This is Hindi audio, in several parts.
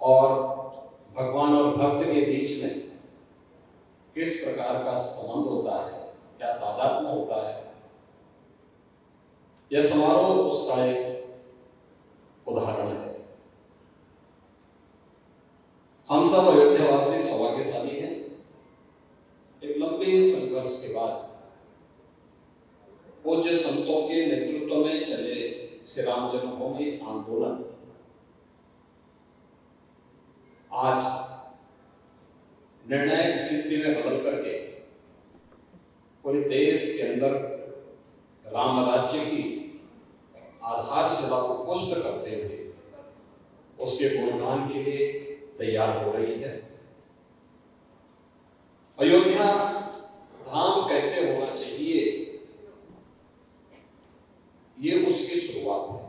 और भगवान और भक्त के बीच में किस प्रकार का संबंध होता है, क्या तादात्म्य होता है, यह समारोह उसका एक उदाहरण है। हम सब अयोध्यावासी सौभाग्यशाली हैं। एक लंबे संघर्ष के बाद पूज्य संतों के नेतृत्व में चले श्री राम जन्मभूमि आंदोलन आज निर्णायक स्थिति में बदल करके पूरे देश के अंदर राम राज्य की आधारशिला को पुष्ट करते हुए उसके गुणगान के लिए तैयार हो रही है। अयोध्या धाम कैसे होना चाहिए, ये उसकी शुरुआत है।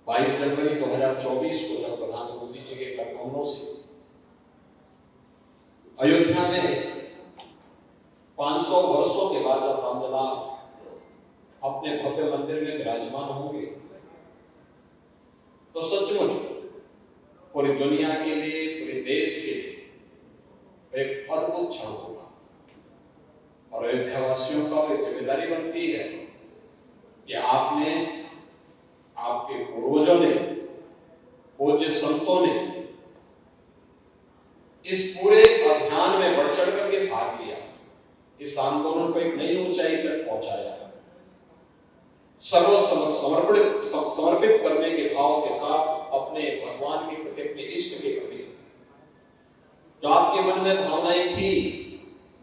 22 जनवरी 2024 को जब प्रधानमंत्री जी के कदमों से अयोध्या में 500 वर्षों के बाद जब रामलला अपने भव्य मंदिर में विराजमान होंगे तो सचमुच पूरी दुनिया के लिए, पूरे देश के लिए एक अद्भुत क्षण होगा। और अयोध्यावासियों का एक जिम्मेदारी बनती है कि आपने, आपके पूर्वजों ने, पूज्य संतों ने इस पूरे अभियान में बढ़ चढ़ करके भाग लिया, इस आंदोलन को एक नई ऊंचाई तक पहुंचाया। समर्पित करने के भाव के साथ अपने भगवान के प्रति, अपने इष्ट के प्रति जो आपके मन में भावनाएं थी,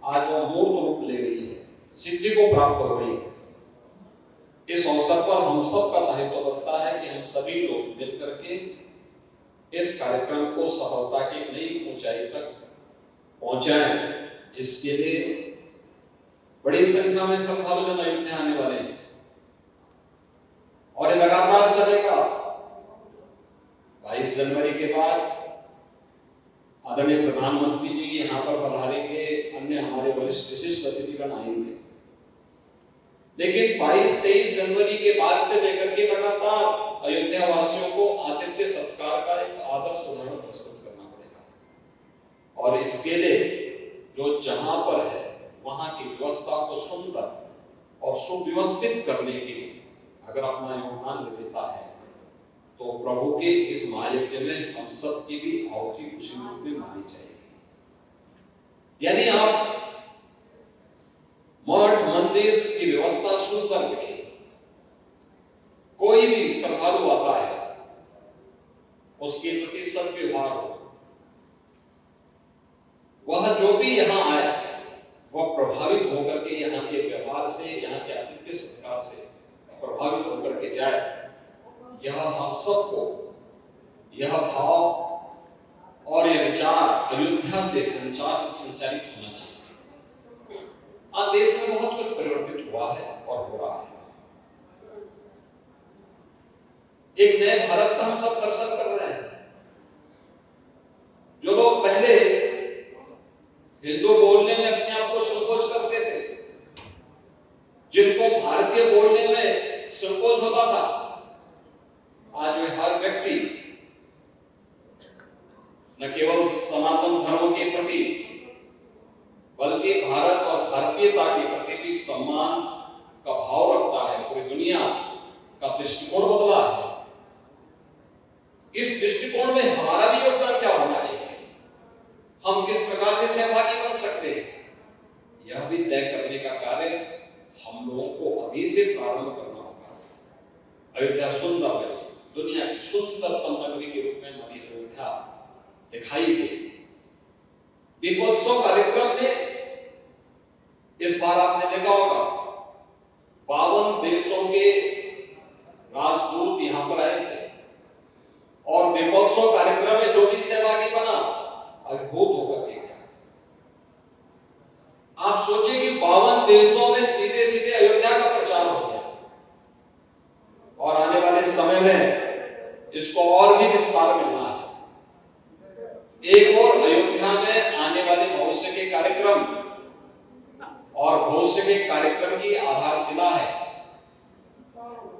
आज वो मूर्त रूप ले रही है, सिद्धि को प्राप्त हो रही है। इस अवसर पर हम सब का दायित्व बनता है कि हम सभी लोग मिलकर के इस कार्यक्रम को सफलता की नई ऊंचाई तक पहुंचाएं। इसके लिए बड़ी संख्या में श्रद्धालु जन अयोध्या आने वाले हैं और ये लगातार चलेगा। 22 जनवरी के बाद आदरणीय प्रधानमंत्री जी यहाँ पर पधारेंगे, अन्य हमारे वरिष्ठ विशिष्ट अतिथिगण आएंगे, लेकिन 22-23 जनवरी के बाद से लेकर के लगातार अयोध्या वासियों को आतिथ्य सत्कार का एक आदर्श उदाहरण प्रस्तुत करना पड़ेगा। और इसके लिए जो जहां पर है वहां की व्यवस्था को सुंदर और सुव्यवस्थित करने के लिए अगर अपना योगदान दे देता है तो प्रभु के इस महायज्ञ में हम सब की भी आहुति उसी रूप में मानी जाएगी। यानी आप मठ मंदिर की व्यवस्था सुंदर रखें, कोई भी श्रद्धालु आता है उसके प्रति सद्व्यवहार हो, वह जो भी यहां आया वह प्रभावित होकर के यहाँ के व्यवहार से, यहाँ के आतिथ्य सत्कार से प्रभावित होकर के जाए। यह हम सबको यह भाव और यह विचार अयोध्या से संचारित होना चाहिए। आज देश में बहुत कुछ परिवर्तित हुआ है और हो रहा है। एक नए भारत का हम सब दर्शन कर रहे हैं। जो लोग पहले हिंदू बोलने में अपने आप को संकोच करते थे, जिनको भारतीय बोलने में संकोच होता था, आज वे हर व्यक्ति न केवल सनातन धर्म के प्रति बल्कि भारत और भारतीयता के प्रति भी सम्मान का भाव रखता है। पूरी दुनिया का दृष्टिकोण बदला है। इस दृष्टिकोण में हमारा भी योगदान क्या होना चाहिए, हम किस प्रकार से सहभागी बन सकते हैं, यह भी तय करने का कार्य हम लोगों को अभी से प्रारंभ करना होगा। अयोध्या सुंदर बने, दुनिया की सुंदरतम नगरी के रूप में हमारी अयोध्या दिखाई दे। दीपोत्सव कार्यक्रम में इस बार आपने देखा होगा 52 देशों के राजदूत यहां पर आए थे और दीपोत्सव कार्यक्रम में जो भी सहभागी बना अद्भुत होकर के गया। आप सोचिए कि 52 देशों में सीधे सीधे अयोध्या का प्रचार हो गया और आने वाले समय में इसको और भी विस्तार मिलना है। एक और अयोध्या में आने वाले भविष्य के कार्यक्रम और भविष्य के कार्यक्रम की आधारशिला है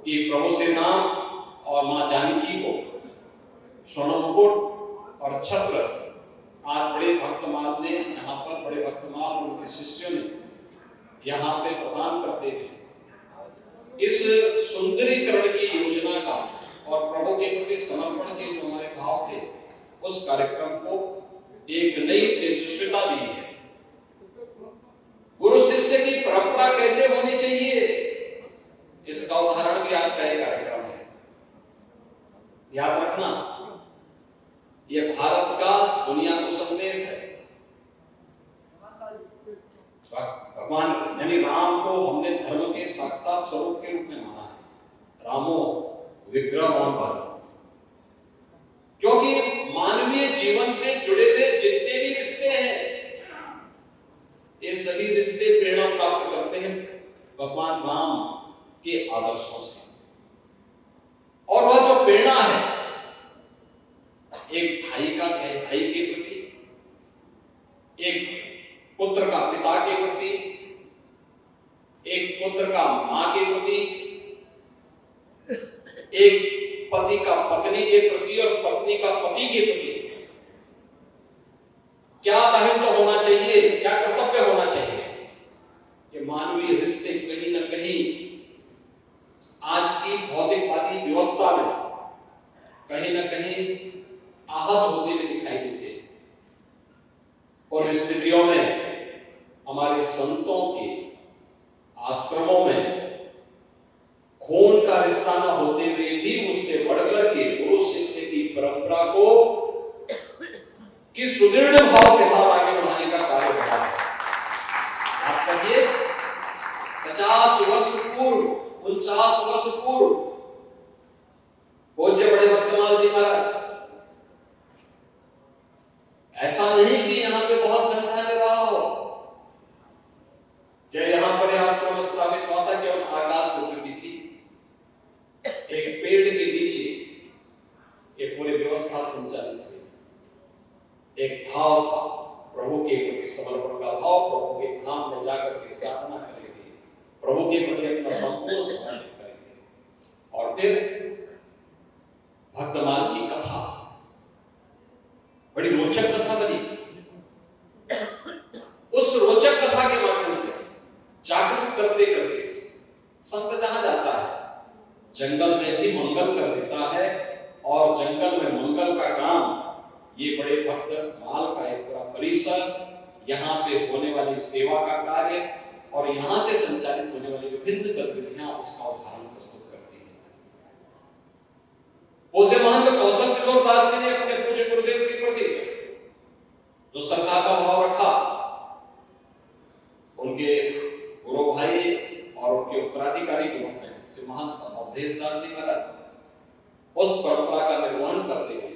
कि प्रभु श्री राम और मां जानकी उनके शिष्यों ने यहाँ पे प्रदान करते हुए इस सुंदरीकरण की योजना का और प्रभु के प्रति समर्पण के जो हमारे भाव थे उस कार्यक्रम को एक नई तेजस्विता दी है। गुरु शिष्य की परंपरा कैसे होनी चाहिए इसका उदाहरण भी आज का एक कार्यक्रम है। याद रखना, यह भारत का दुनिया को संदेश है। भगवान यानी राम को हमने धर्म के साक्षात स्वरूप के रूप में माना है। रामो विग्रह पर, क्योंकि मानवीय जीवन से जुड़े हुए जितने भी रिश्ते हैं ये सभी रिश्ते प्रेरणा प्राप्त करते हैं भगवान राम के आदर्शों से। और वह जो प्रेरणा है एक भाई के प्रति, एक पुत्र का पिता के प्रति, एक पुत्र का मां के प्रति, एक पति का पत्नी के प्रति और पत्नी का पति के प्रति क्या दायित्व होना चाहिए, क्या कर्तव्य होना चाहिए, ये मानवीय रिश्ते कहीं न कहीं आज की भौतिकवादी व्यवस्था में कहीं न कहीं आहत होते हुए दिखाई देते हैं। और स्थितियों में हमारे संतों के आश्रमों में खून का रिश्ता न होते हुए भी उससे बढ़कर के गुरु शिष्य की परंपरा को कि सुदृढ़ भाव के साथ आगे बढ़ाने का कार्य हो रहा है। आप कहिए 50 वर्ष पूर्व, 49 वर्ष पूर्व पूज्य बड़े भक्तमाल जी महाराज, ऐसा नहीं कि यहाँ पे बहुत धन धान्य रहा हो, जब यहाँ पर आश्रम स्थापित हुआ था केवल आकाश से जुड़ी थी, एक पेड़ के नीचे ये पूरी व्यवस्था संचालित हुई। एक भाव था प्रभु के प्रति समर्पण का भाव, प्रभु के धाम में जाकर के साधना करेंगे, प्रभु के प्रति अपना संपूर्ण समर्पण करेंगे। और फिर भक्तमाल की कथा बड़ी रोचक कथा बनी। उस रोचक कथा के माध्यम से जागरूक करते करते संत जहां जाता है जंगल में भी मंगल कर देता है, और जंगल में मंगल का काम ये बड़े भक्त माल का एक पूरा परिसर, यहाँ पे होने वाली सेवा का कार्य और यहाँ से संचालित होने वाली विभिन्न गतिविधियां उसका उदाहरण प्रस्तुत करती है। पूज्य महंत कौशल किशोर दास जी ने अपने पूज्य गुरुदेव के प्रति जो श्रद्धा का भाव रखा, उनके गुरु भाई और उनके उत्तराधिकारी के रूप में श्री महंत अवधेश दास जी महाराज उस परंपरा का निर्वहन करते हुए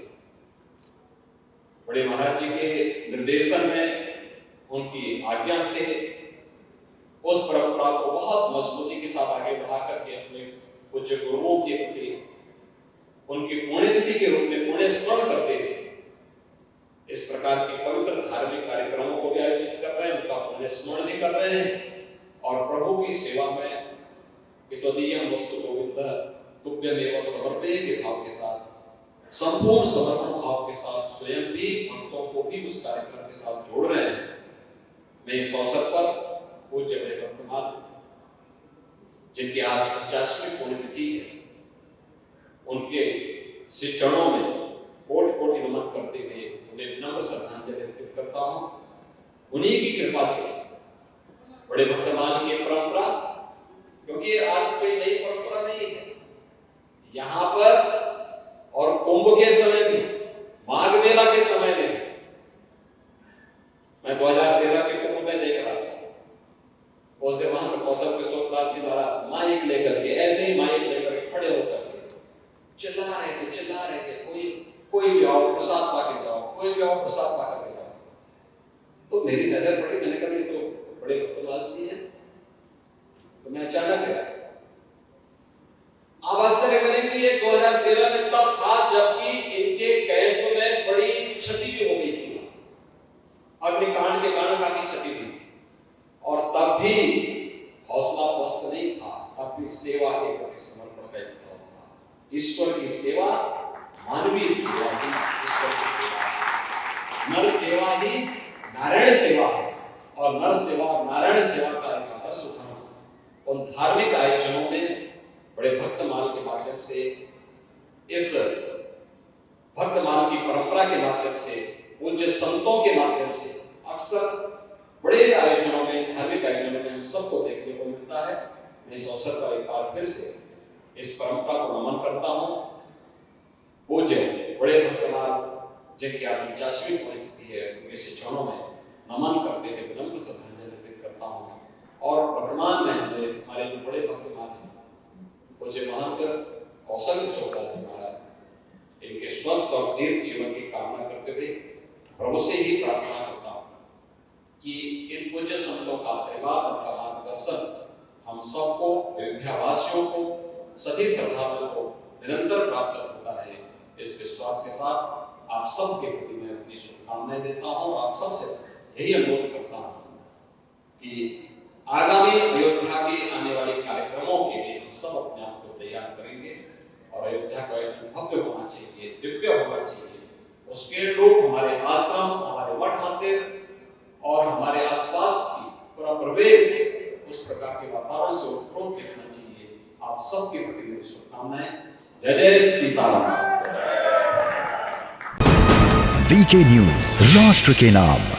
बड़े महाराज जी के निर्देशन में, उनकी आज्ञा से उस परंपरा को बहुत मजबूती के साथ आगे बढ़ा करके अपने पूज्य गुरुओं के प्रति उनकी पुण्यतिथि के रूप में पुण्य स्मरण करते हुए इस प्रकार के पवित्र धार्मिक कार्यक्रमों को भी आयोजित कर रहे हैं, उनका पुण्य स्मरण भी कर रहे हैं और प्रभु की सेवा में पितोदीयं वस्तु गोविंद तुभ्यमेव समर्पये के भाव के साथ, संपूर्ण समर्पण भाव के साथ स्वयं भी भक्तों को भी उस कार्यक्रम के साथ जोड़ रहे हैं। मैं इस अवसर पर पूज्य बड़े भक्तमाल जिनकी आज 50वीं पुण्यतिथि है, उनके श्री चरणों में कोटि कोटि नमन करते हुए उन्हें विनम्र श्रद्धांजलि अर्पित करता हूं। उन्हीं की कृपा से बड़े भक्तमाल की परंपरा, क्योंकि आज कोई नई परंपरा नहीं है, यहाँ पर और कुंभ के समय में, माघ मेला के समय में, मैं 2013 के कुंभ में देख रहा था, पूज्य महंत कौशल किशोर दास जी महाराज माइक लेकर के, ऐसे ही माइक लेकर के खड़े होकर के चिल्ला रहे थे, कोई भी आओ प्रसाद पाके जाओ, कोई भी आओ प्रसाद पाकर जाओ। तो मेरी नजर पड़ी, मैंने कहा तो बड़े भक्तमाल जी हैं, तो मैं अचानक गया। आप आश्चर्य करेंगे, ये 2013 में तब था जबकि इनके कैंप में बड़ी क्षति भी हो गई थी, अग्निकांड के कारण काफी क्षति हुई थी, और तब भी हौसला पस्त नहीं था, तब भी सेवा के प्रति समर्पण का एक भाव था। ईश्वर की सेवा, मानवीय सेवा ही ईश्वर की सेवा है, नर सेवा ही नारायण सेवा है, और नर सेवा और नारायण सेवा का एक आदर्श उठाना उन धार्मिक आयोजनों में बड़े भक्तमाल के माध्यम से, इस भक्तमाल की परंपरा के माध्यम से, पूज्य संतों के माध्यम से अक्सर बड़े आयोजनों में, धार्मिक आयोजनों में हम सबको देखने को मिलता है। मैं इस अवसर पर एक बार फिर से इस परंपरा को नमन करता हूँ। पूज्य बड़े भक्तमाल जिनकी आज 50वीं पुण्यतिथि है, उनके चरणों में नमन करते हुए विनम्र श्रद्धांजलि अर्पित करता हूँ। और वर्तमान में हमारे जो बड़े भक्तमाल हैं, पूज्य महंत कौशल किशोर दास जी महाराज, इनके स्वस्थ और दीर्घ जीवन की कामना करते हुए प्रभु से ही प्रार्थना करता हूँ कि इन पूज्य संतों का आशीर्वाद, उनका मार्गदर्शन हम सबको, अयोध्यावासियों को, सभी श्रद्धालुओं को निरंतर प्राप्त होता रहे। इस विश्वास के साथ आप सबके प्रति मैं अपनी शुभकामनाएं देता हूँ और आप सबसे यही अनुरोध करता हूँ कि आगामी अयोध्या के आने वाले कार्यक्रमों के लिए हम सब अपने आप को तैयार करेंगे और अयोध्या का आयोजन भव्य होना चाहिए, दिव्य होना चाहिए। उसके लोग हमारे आश्रम, हमारे मठ मंदिर और हमारे आसपास की पूरा प्रवेश उस प्रकार के वातावरण से उत्प्रोत दिखना चाहिए। आप सबके प्रति मेरी शुभकामनाएं। जय जय सीताराम। वीके न्यूज, राष्ट्र के नाम।